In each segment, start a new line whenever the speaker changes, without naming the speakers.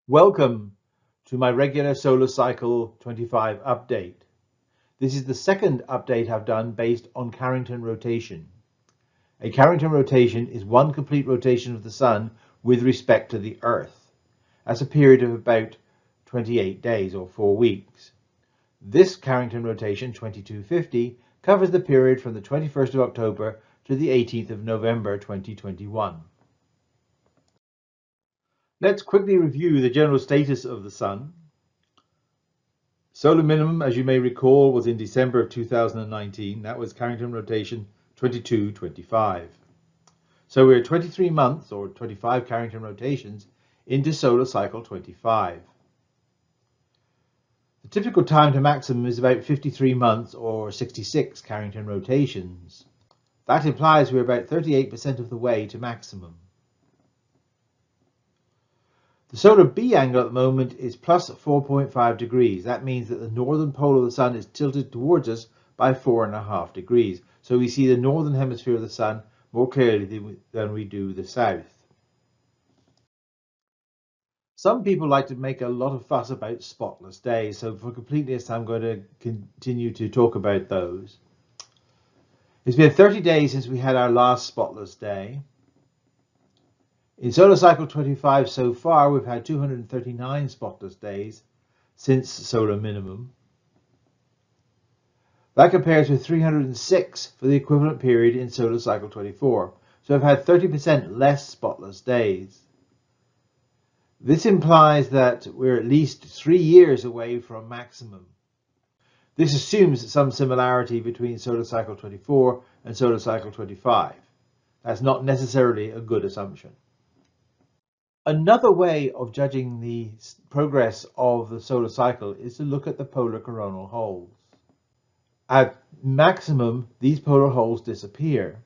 Welcome to my regular solar cycle 25 update. This is the second update I've done based on Carrington rotation. A Carrington rotation is one complete rotation of the Sun with respect to the Earth. That's a period of about 28 days or 4 weeks. This Carrington rotation, 2250, covers the period from the 21st of October to the 18th of November 2021. Let's quickly review the general status of the Sun. Solar minimum, as you may recall, was in December of 2019. That was Carrington rotation 2225. So we're 23 months or 25 Carrington rotations into solar cycle 25. The typical time to maximum is about 53 months or 66 Carrington rotations. That implies we're about 38% of the way to maximum. The solar B angle at the moment is plus 4.5 degrees. That means that the northern pole of the Sun is tilted towards us by 4.5 degrees. So we see the northern hemisphere of the Sun more clearly than we do the south. Some people like to make a lot of fuss about spotless days, so for completeness I'm going to continue to talk about those. It's been 30 days since we had our last spotless day. In solar cycle 25 so far, we've had 239 spotless days since solar minimum. That compares with 306 for the equivalent period in solar cycle 24. So we've had 30% less spotless days. This implies that we're at least 3 years away from maximum. This assumes some similarity between solar cycle 24 and solar cycle 25. That's not necessarily a good assumption. Another way of judging the progress of the solar cycle is to look at the polar coronal holes. At maximum, these polar holes disappear.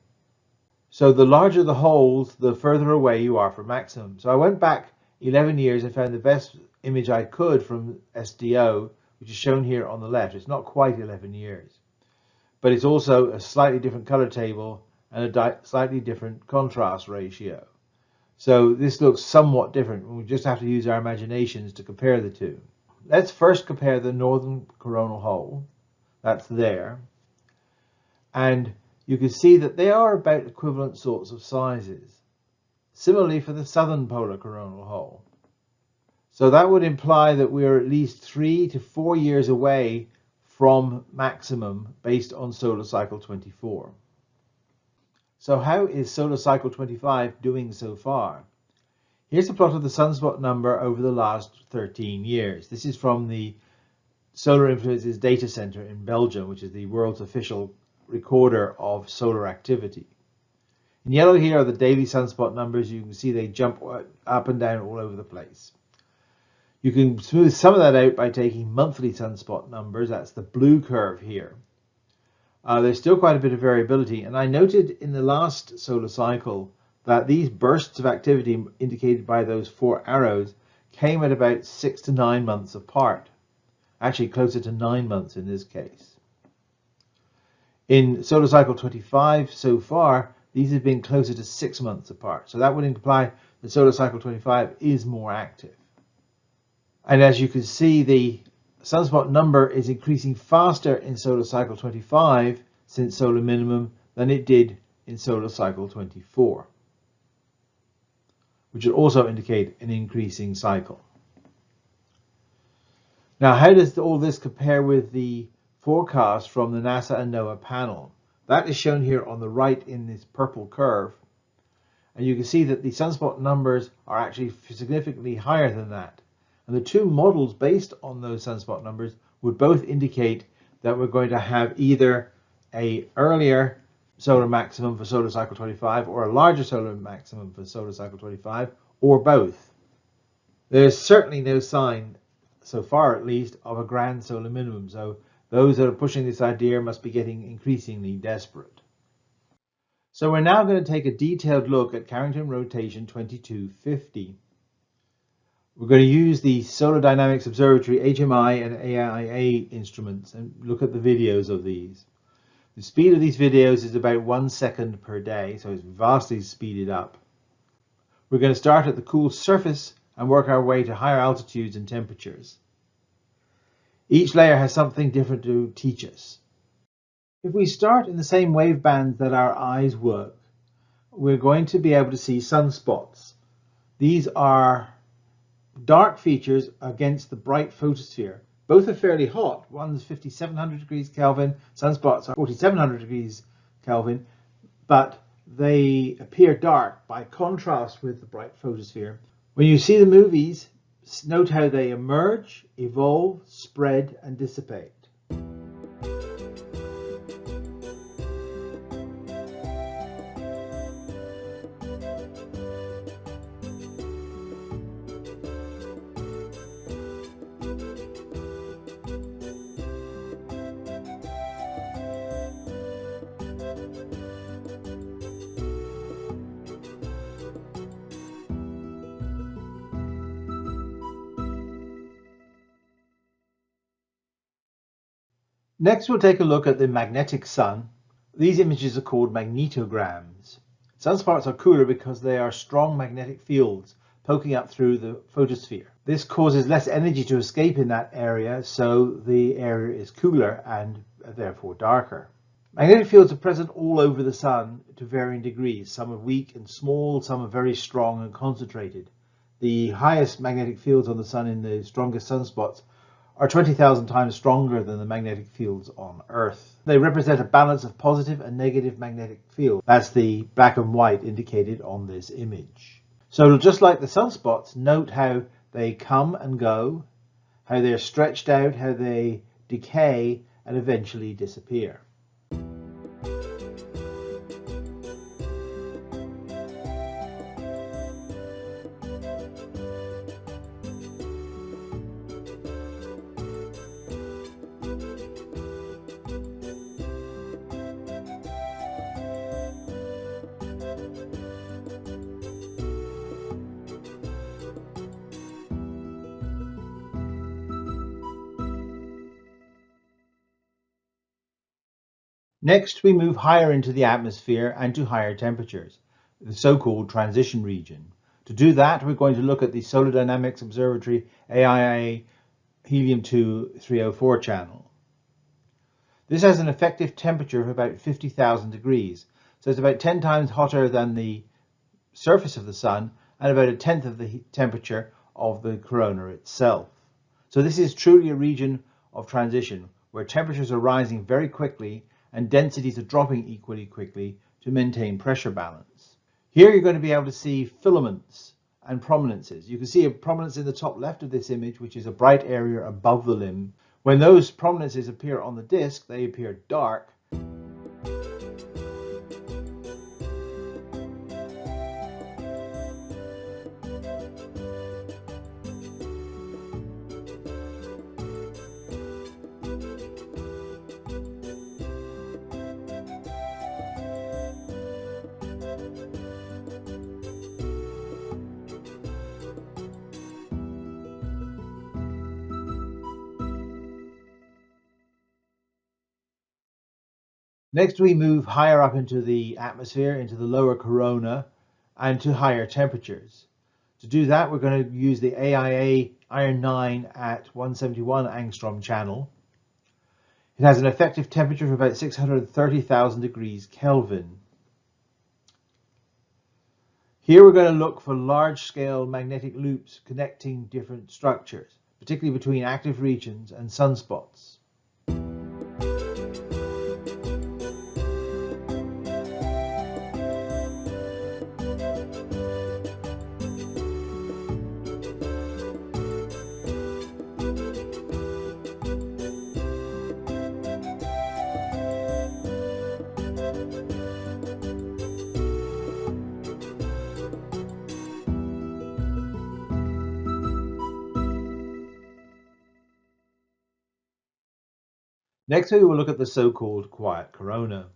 So the larger the holes, the further away you are from maximum. So I went back 11 years and found the best image I could from SDO, which is shown here on the left. It's not quite 11 years, but it's also a slightly different color table and a slightly different contrast ratio. So this looks somewhat different. We just have to use our imaginations to compare the two. Let's first compare the northern coronal hole. That's there. And you can see that they are about equivalent sorts of sizes. Similarly for the southern polar coronal hole. So that would imply that we're at least 3 to 4 years away from maximum based on solar cycle 24. So how is solar cycle 25 doing so far? Here's a plot of the sunspot number over the last 13 years. This is from the Solar Influences Data Center in Belgium, which is the world's official recorder of solar activity. In yellow here are the daily sunspot numbers. You can see they jump up and down all over the place. You can smooth some of that out by taking monthly sunspot numbers. That's the blue curve here. There's still quite a bit of variability, and I noted in the last solar cycle that these bursts of activity indicated by those 4 arrows came at about 6 to 9 months apart. Actually closer to 9 months in this case. In solar cycle 25 so far, these have been closer to 6 months apart. So that would imply that solar cycle 25 is more active. And as you can see, the sunspot number is increasing faster in solar cycle 25 since solar minimum than it did in solar cycle 24, which would also indicate an increasing cycle. Now, how does all this compare with the forecast from the NASA and NOAA panel? That is shown here on the right in this purple curve. And you can see that the sunspot numbers are actually significantly higher than that. And the two models based on those sunspot numbers would both indicate that we're going to have either an earlier solar maximum for solar cycle 25 or a larger solar maximum for solar cycle 25, or both. There's certainly no sign, so far at least, of a grand solar minimum. So those that are pushing this idea must be getting increasingly desperate. So we're now going to take a detailed look at Carrington rotation 2250. We're going to use the Solar Dynamics Observatory HMI and AIA instruments and look at the videos of these. The speed of these videos is about 1 second per day, so it's vastly speeded up. We're going to start at the cool surface and work our way to higher altitudes and temperatures. Each layer has something different to teach us. If we start in the same wave bands that our eyes work, we're going to be able to see sunspots. These are dark features against the bright photosphere. Both are fairly hot. One's 5,700 degrees Kelvin, sunspots are 4,700 degrees Kelvin, but they appear dark by contrast with the bright photosphere. When you see the movies, note how they emerge, evolve, spread, and dissipate. Next, we'll take a look at the magnetic sun. These images are called magnetograms. Sunspots are cooler because they are strong magnetic fields poking up through the photosphere. This causes less energy to escape in that area, so the area is cooler and therefore darker. Magnetic fields are present all over the sun to varying degrees. Some are weak and small, some are very strong and concentrated. The highest magnetic fields on the sun in the strongest sunspots are 20,000 times stronger than the magnetic fields on Earth. They represent a balance of positive and negative magnetic fields. That's the black and white indicated on this image. So just like the sunspots, note how they come and go, how they're stretched out, how they decay and eventually disappear. Next, we move higher into the atmosphere and to higher temperatures, the so-called transition region. To do that, we're going to look at the Solar Dynamics Observatory AIA Helium-2 304 channel. This has an effective temperature of about 50,000 degrees, so it's about 10 times hotter than the surface of the sun and about a tenth of the temperature of the corona itself. So this is truly a region of transition where temperatures are rising very quickly and densities are dropping equally quickly to maintain pressure balance. Here you're going to be able to see filaments and prominences. You can see a prominence in the top left of this image, which is a bright area above the limb. When those prominences appear on the disk, they appear dark. Next, we move higher up into the atmosphere, into the lower corona, and to higher temperatures. To do that, we're going to use the AIA Iron 9 at 171 angstrom channel. It has an effective temperature of about 630,000 degrees Kelvin. Here we're going to look for large-scale magnetic loops connecting different structures, particularly between active regions and sunspots. Next, we will look at the so-called quiet corona.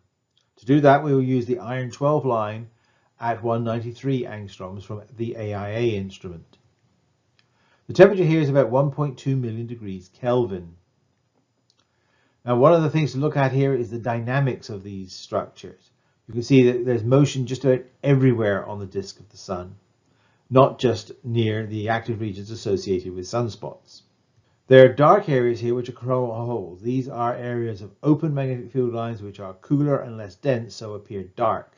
To do that, we will use the iron 12 line at 193 angstroms from the AIA instrument. The temperature here is about 1.2 million degrees Kelvin. Now, one of the things to look at here is the dynamics of these structures. You can see that there's motion just about everywhere on the disk of the sun. not just near the active regions associated with sunspots. There are dark areas here which are coronal holes. These are areas of open magnetic field lines which are cooler and less dense, so appear dark.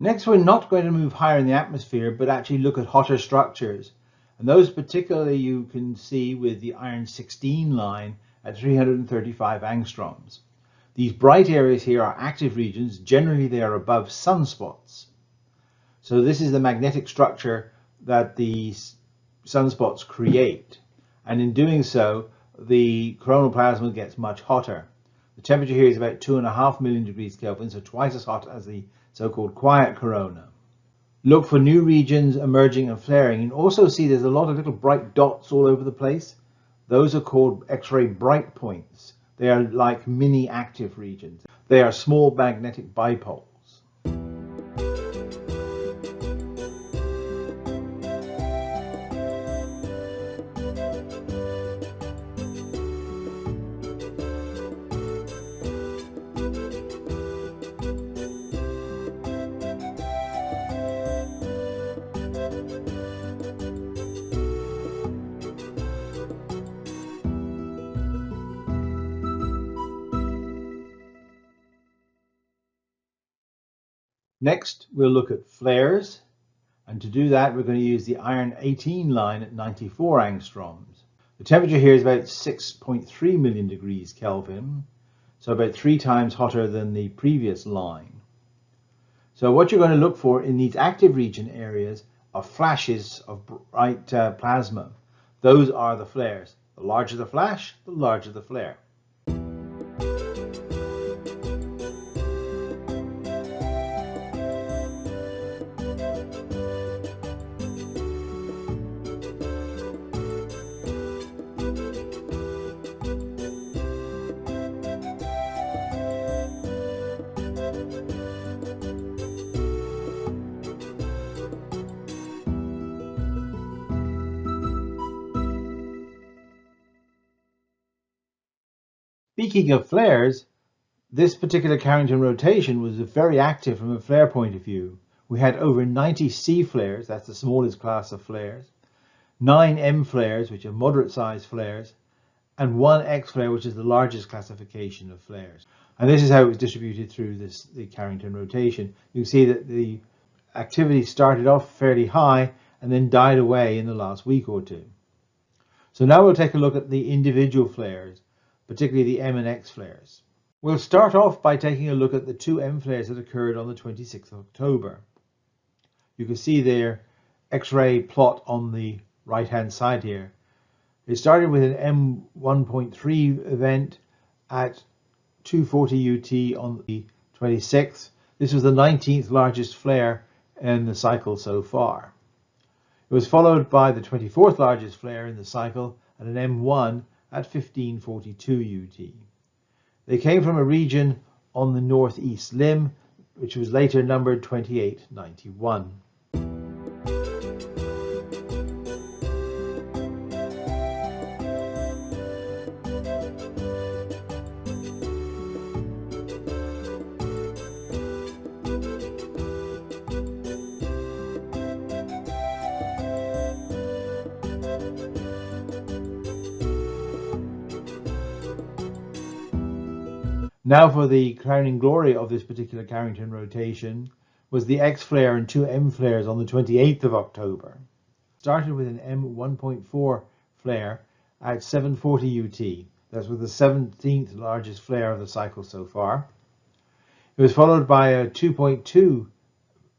Next, we're not going to move higher in the atmosphere, but actually look at hotter structures. And those particularly you can see with the iron 16 line at 335 angstroms. These bright areas here are active regions. Generally, they are above sunspots. So this is the magnetic structure that the sunspots create. And in doing so, the coronal plasma gets much hotter. The temperature here is about 2.5 million degrees Kelvin, so twice as hot as the so-called quiet corona. Look for new regions emerging and flaring, and also see there's a lot of little bright dots all over the place. Those are called X-ray bright points. They are like mini active regions. They are small magnetic bipoles. Next, we'll look at flares, and to do that we're going to use the iron 18 line at 94 angstroms. The temperature here is about 6.3 million degrees Kelvin, so about 3 times hotter than the previous line. So what you're going to look for in these active region areas are flashes of bright plasma. Those are the flares. The larger the flash, the larger the flare. Speaking of flares, this particular Carrington rotation was very active from a flare point of view. We had over 90 C flares, that's the smallest class of flares, 9 M flares, which are moderate sized flares, and 1 X flare, which is the largest classification of flares. And this is how it was distributed through the Carrington rotation. You can see that the activity started off fairly high and then died away in the last week or two. So now we'll take a look at the individual flares, particularly the M and X flares. We'll start off by taking a look at the 2 M flares that occurred on the 26th of October. You can see their X-ray plot on the right-hand side here. It started with an M1.3 event at 240 UT on the 26th. This was the 19th largest flare in the cycle so far. It was followed by the 24th largest flare in the cycle at an M1 at 1542 UT. They came from a region on the northeast limb, which was later numbered 2891. Now for the crowning glory of this particular Carrington rotation was the X flare and 2 M flares on the 28th of October. Started with an M1.4 flare at 740 UT. That was the 17th largest flare of the cycle so far. It was followed by a 2.2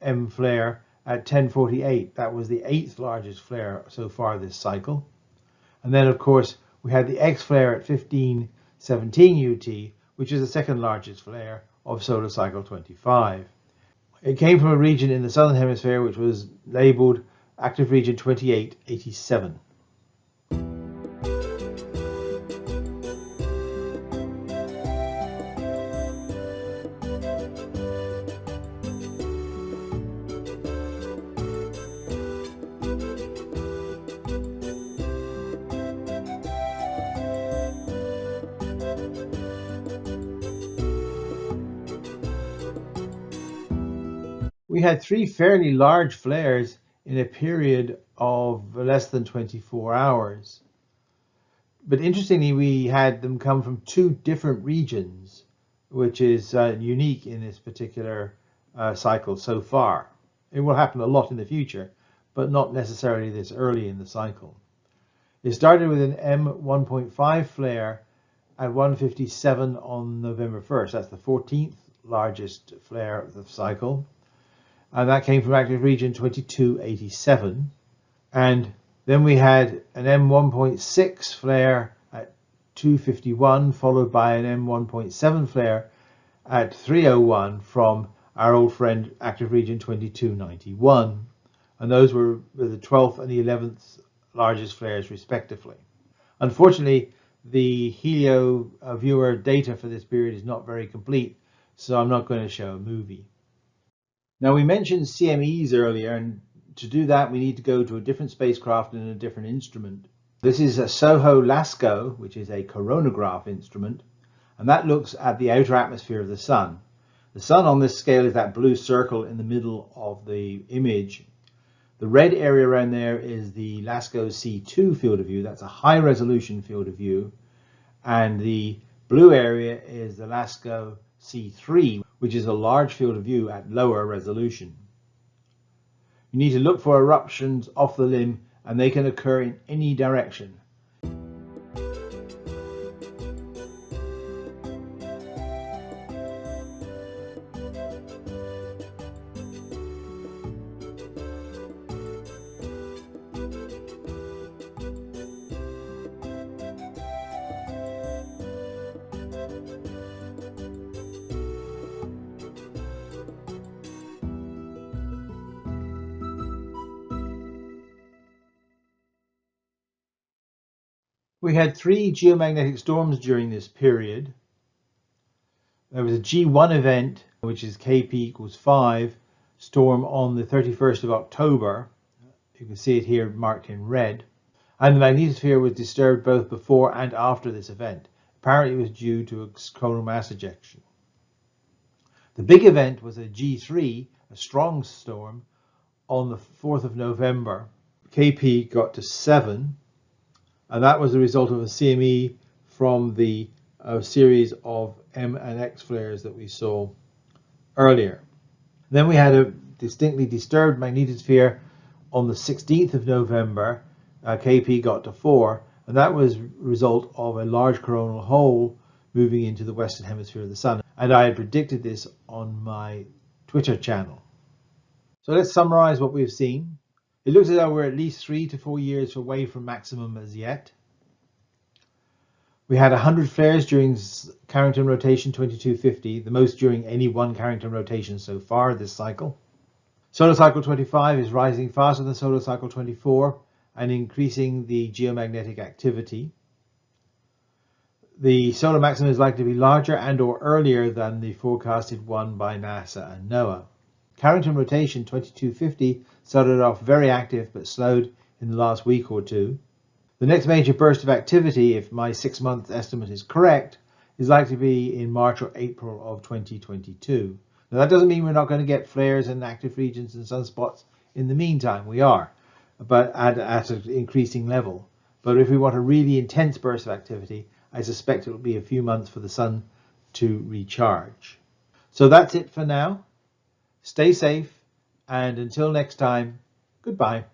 M flare at 1048. That was the 8th largest flare so far this cycle. And then, of course, we had the X flare at 1517 UT, which is the second largest flare of solar cycle 25. It came from a region in the southern hemisphere which was labeled active region 2887. We had 3 fairly large flares in a period of less than 24 hours. But interestingly, we had them come from 2 different regions, which is unique in this particular cycle so far. It will happen a lot in the future, but not necessarily this early in the cycle. It started with an M1.5 flare at 1:57 on November 1st. That's the 14th largest flare of the cycle. And that came from active region 2287. And then we had an M1.6 flare at 2:51, followed by an M1.7 flare at 3:01 from our old friend active region 2291. And those were the 12th and the 11th largest flares respectively. Unfortunately, the HELIOVIEWER data for this period is not very complete, so I'm not going to show a movie. Now, we mentioned CMEs earlier, and to do that we need to go to a different spacecraft and a different instrument. This is a SOHO LASCO, which is a coronagraph instrument, and that looks at the outer atmosphere of the Sun. The Sun on this scale is that blue circle in the middle of the image. The red area around there is the LASCO C2 field of view. That's a high resolution field of view. And the blue area is the LASCO C3, which is a large field of view at lower resolution. You need to look for eruptions off the limb, and they can occur in any direction. We had 3 geomagnetic storms during this period. There was a G1 event, which is Kp=5 storm on the 31st of October. You can see it here marked in red. And the magnetosphere was disturbed both before and after this event. Apparently it was due to a coronal mass ejection. The big event was a G3, a strong storm, on the 4th of November. Kp got to 7. And that was the result of a CME from the series of M and X flares that we saw earlier. Then we had a distinctly disturbed magnetosphere on the 16th of November. Kp got to 4, and that was a result of a large coronal hole moving into the western hemisphere of the Sun. And I had predicted this on my Twitter channel. So let's summarize what we've seen. It looks as though we're at least 3 to 4 years away from maximum as yet. We had 100 flares during Carrington rotation 2250, the most during any one Carrington rotation so far this cycle. Solar cycle 25 is rising faster than solar cycle 24 and increasing the geomagnetic activity. The solar maximum is likely to be larger and or earlier than the forecasted one by NASA and NOAA. Carrington rotation 2250 started off very active but slowed in the last week or two. The next major burst of activity, if my 6-month estimate is correct, is likely to be in March or April of 2022. Now that doesn't mean we're not going to get flares and active regions and sunspots in the meantime. We are, but at an increasing level. But if we want a really intense burst of activity, I suspect it will be a few months for the Sun to recharge. So that's it for now. Stay safe, and until next time, goodbye.